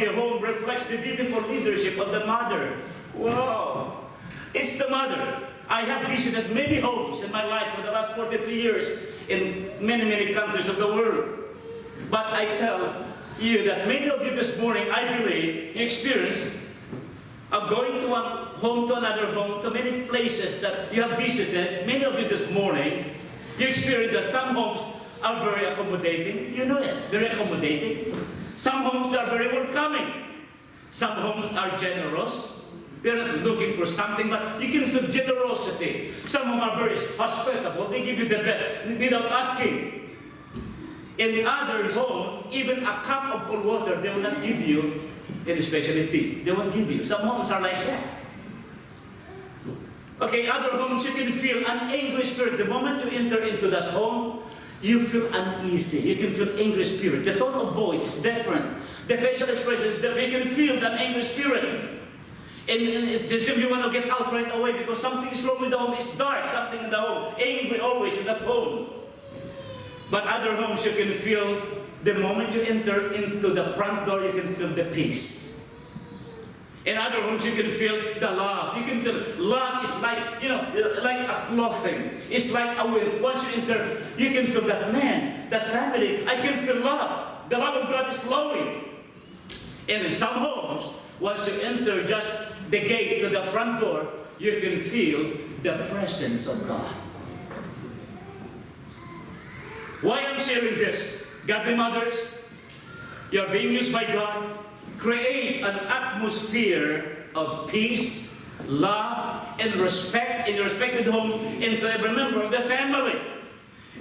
the home reflects the beautiful leadership of the mother. Wow! It's the mother. I have visited many homes in my life for the last 43 years in many, many countries of the world. But I tell you that many of you this morning, I believe, you experienced of going to one home to another home, to many places that you have visited. Many of you this morning, you experience that some homes are very accommodating. You know it, very accommodating. Some homes are very welcoming. Some homes are generous. They're not looking for something, but you can feel generosity. Some homes are very hospitable. They give you the best without asking. In other homes, even a cup of cold water, they will not give you, and especially tea. They won't give you. Some homes are like that. Okay, other homes you can feel an angry spirit. The moment you enter into that home, you feel uneasy. You can feel angry spirit. The tone of voice is different. The facial expression is different. You can feel that angry spirit. And it's as if you want to get out right away because something is wrong with the home. It's dark, something in the home. Angry always in that home. But other homes you can feel, the moment you enter into the front door, you can feel the peace. In other homes, you can feel the love. You can feel love is like, like a clothing. It's like a wind. Once you enter, you can feel that man, that family. I can feel love. The love of God is flowing. And in some homes, once you enter just the gate to the front door, you can feel the presence of God. Why I'm sharing this? Godly mothers, you're being used by God. Create an atmosphere of peace, love, and respect in your respected home and to every member of the family.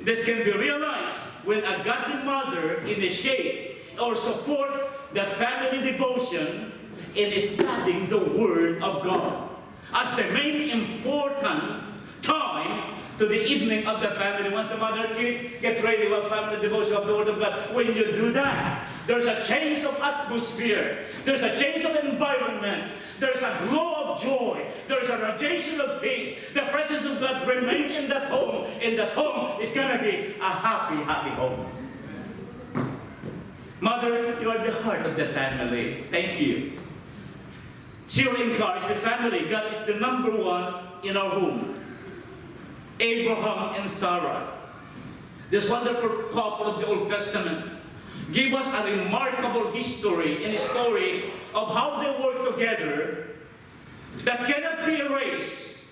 This can be realized when a godly mother initiates or support the family devotion in studying the Word of God as the main important time to the evening of the family. Once the mother and kids get ready with family devotion of the Word of God, when you do that, there's a change of atmosphere. There's a change of environment. There's a glow of joy. There's a radiation of peace. The presence of God remains in that home. And that home is going to be a happy, happy home. Mother, you are the heart of the family. Thank you. She will encourage the family. God is the number one in our home. Abraham and Sarah, this wonderful couple of the Old Testament, give us a remarkable history and story of how they work together that cannot be erased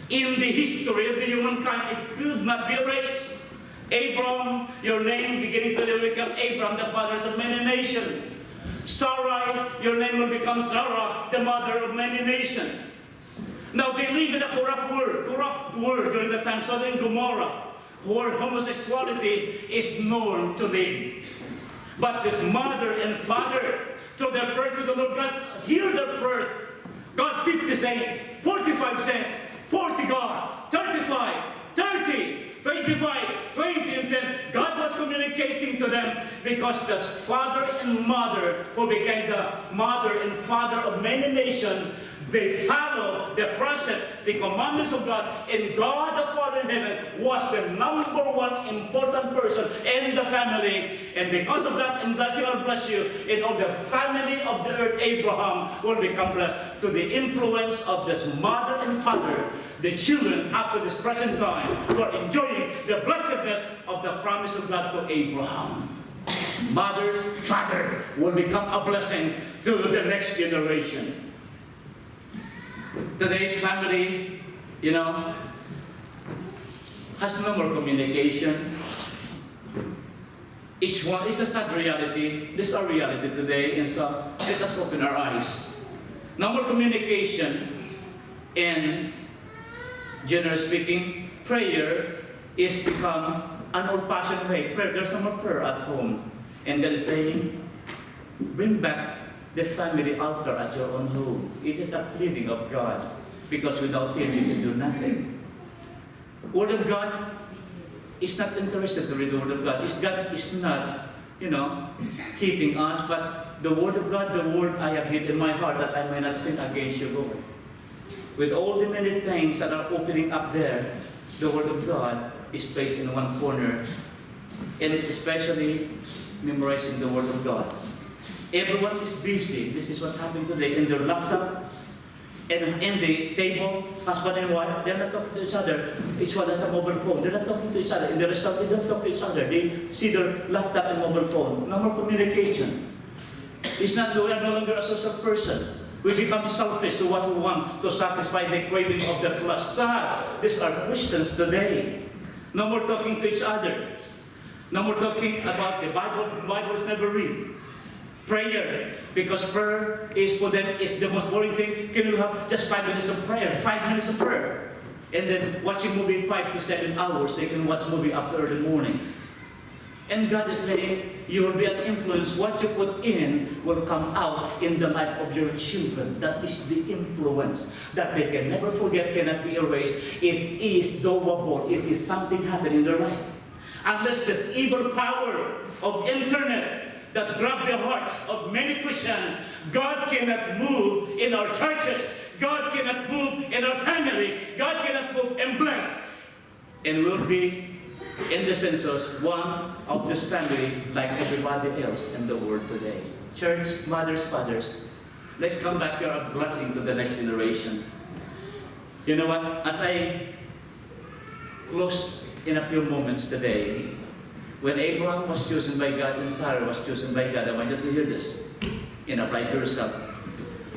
in the history of the humankind. It could not be erased. Abram, your name beginning to become Abram, the father of many nations. Sarai, your name will become Sarah, the mother of many nations. Now they live in a corrupt world during the time Sodom and Gomorrah, where homosexuality is known to live. But this mother and father, through their prayer to the Lord God, hear their prayer. God 50 cents, 45 cents, 40 God, 35, 30, 25, 20, and 10. God was communicating to them because this father and mother, who became the mother and father of many nations, they follow the precept, the commandments of God, and God the Father in heaven was the number one important person in the family. And because of that, and bless you, I'll bless you, and all the family of the earth, Abraham, will become blessed to the influence of this mother and father. The children, up to this present time, who are enjoying the blessedness of the promise of God to Abraham. Mother's father will become a blessing to the next generation. Today, family, has no more communication. Each one is a sad reality. This is our reality today, and so let us open our eyes. No more communication, and generally speaking, prayer is become an old-fashioned way. Prayer, there's no more prayer at home. And God is saying, bring back the family altar at your own home. It is a pleading of God, because without Him you can do nothing. Word of God is not interested to read the Word of God. God is not, hitting us, but the Word of God, the Word I have hid in my heart that I may not sin against you, Lord. With all the many things that are opening up there, the Word of God is placed in one corner, and it's especially memorizing the Word of God. Everyone is busy. This is what happened today in their laptop and in the table. Husband and wife, they're not talking to each other. Each one has a mobile phone. They're not talking to each other. In the restaurant, they don't talk to each other. They see their laptop and mobile phone. No more communication. We are no longer a social person. We become selfish to what we want to satisfy the craving of the flesh. Sad. These are Christians today. No more talking to each other. No more talking about the Bible. The Bible is never read. Prayer, because prayer is for them is the most boring thing. Can you have just 5 minutes of prayer? 5 minutes of prayer. And then watching movie 5 to 7 hours. They can watch movie after the morning. And God is saying, you will be an influence. What you put in will come out in the life of your children. That is the influence that they can never forget, cannot be erased. It is doable. It is something happening in their life. Unless this evil power of internet that grab the hearts of many Christians, God cannot move in our churches. God cannot move in our family. God cannot move and bless. And we'll be, in the census, one of this family like everybody else in the world today. Church, mothers, fathers, let's come back here a blessing to the next generation. You know what? As I close in a few moments today, when Abraham was chosen by God and Sarah was chosen by God, I want you to hear this and apply to yourself.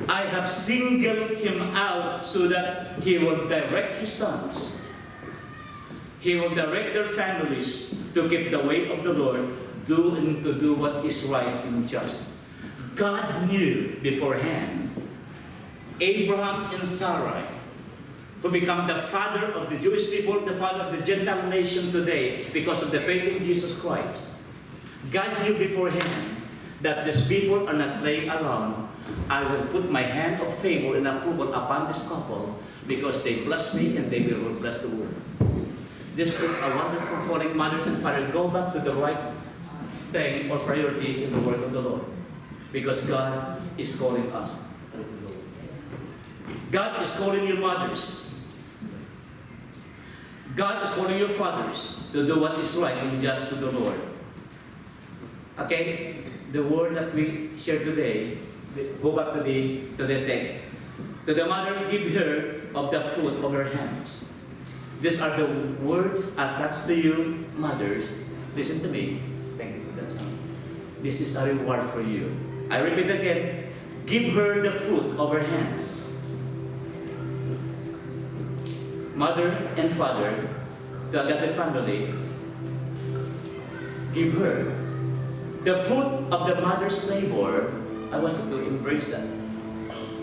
I have singled him out so that he will direct his sons. He will direct their families to keep the way of the Lord, and to do what is right and just. God knew beforehand Abraham and Sarah, who become the father of the Jewish people, the father of the Gentile nation today, because of the faith in Jesus Christ. God knew beforehand that these people are not playing around. I will put my hand of favor and approval upon this couple because they bless me and they will bless the world. This is a wonderful calling, mothers and fathers. Go back to the right thing or priority in the work of the Lord, because God is calling us. God is calling your mothers. God is calling your fathers to do what is right and just to the Lord. Okay? The word that we share today, go back to the text. To the mother, give her of the fruit of her hands. These are the words attached to you, mothers. Listen to me. Thank you for that sound. This is a reward for you. I repeat again. Give her the fruit of her hands. Mother and father, the godly family, give her the fruit of the mother's labor. I want you to embrace that.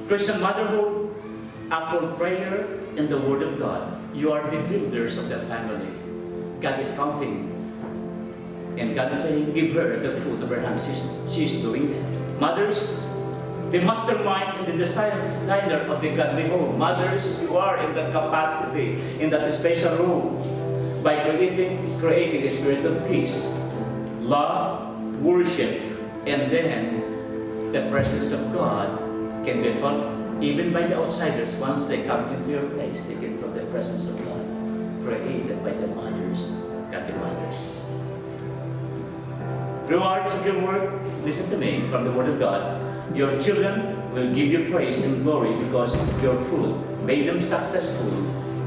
Christian motherhood, upon prayer and the Word of God, you are the builders of the family. God is counting. And God is saying, give her the fruit of her hands. She's doing that. Mothers, the mastermind and the designer of the godly home. Mothers, you are in that capacity, in that special role, by creating a spirit of peace, love, worship, and then the presence of God can be felt even by the outsiders. Once they come into your place, they can feel the presence of God, created by the mothers, godly mothers. Rewards of your work, listen to me, from the Word of God. Your children will give you praise and glory because your fruit made them successful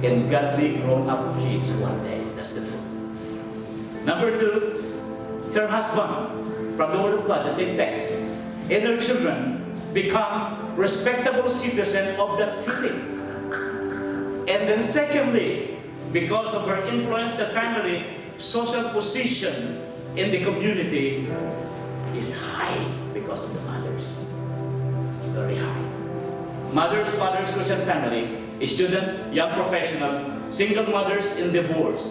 and godly grown-up kids one day. That's the fruit. Number 2, her husband, from the Word of God, the same text, and her children become respectable citizens of that city. And then secondly, because of her influence, the family social position in the community is high because of the mothers. Very high. Mothers, fathers, Christian family, student, young professional, single mothers, and divorce.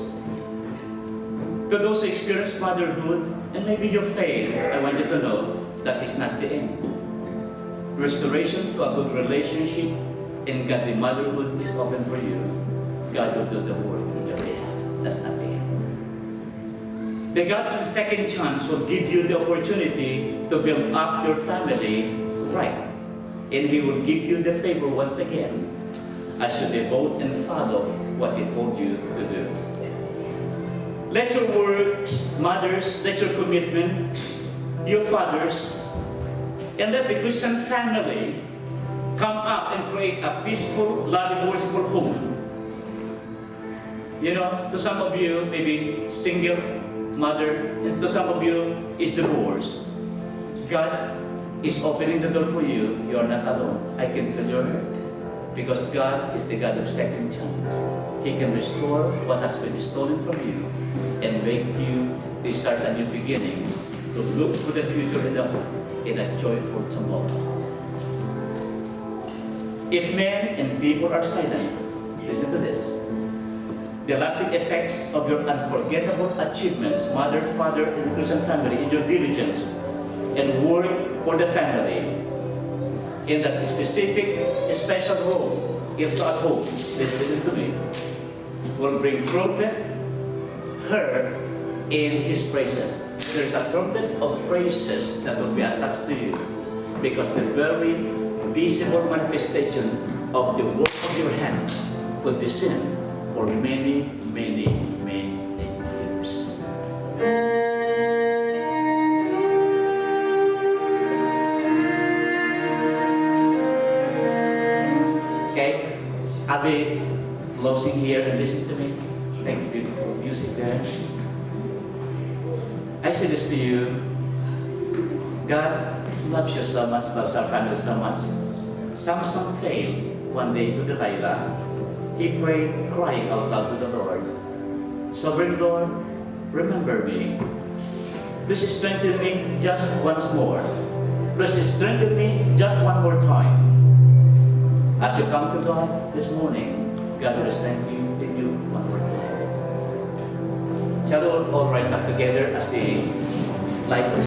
To those who experience motherhood, and maybe you failed, I want you to know that is not the end. Restoration to a good relationship and godly motherhood is open for you. God will do the work in your behalf. That's not the end. The God of the second chance will give you the opportunity to build up your family right. And He will give you the favor once again as you devote and follow what He told you to do. Let your works, mothers, let your commitment, your fathers, And let the Christian family come up and create a peaceful, loving, worshipful home. You know, to some of you, maybe single mother, and to some of you is divorced. God is opening the door for you. You are not alone. I can feel your hurt. Because God is the God of second chance. He can restore what has been stolen from you and make you to start a new beginning, to look to the future in a joyful tomorrow. If men and people are silent, listen to this. The lasting effects of your unforgettable achievements, mother, father, and Christian family, in your diligence and work for the family, in that specific, special role, if at home, listen to me, will bring trumpet, her in His praises. There is a trumpet of praises that will be attached to you, because the very visible manifestation of the work of your hands could be seen for many, many, many years. Okay, I'll be closing here and listen to me. Thanks, beautiful music there. I say this to you. God loves you so much, loves our family so much. Samson failed one day to Delilah. He prayed, crying out loud to the Lord. Sovereign Lord, remember me. Please strengthen me just once more. Please strengthen me just one more time. As you come to God this morning, God will strengthen you one more time. Shall we all rise up together as the light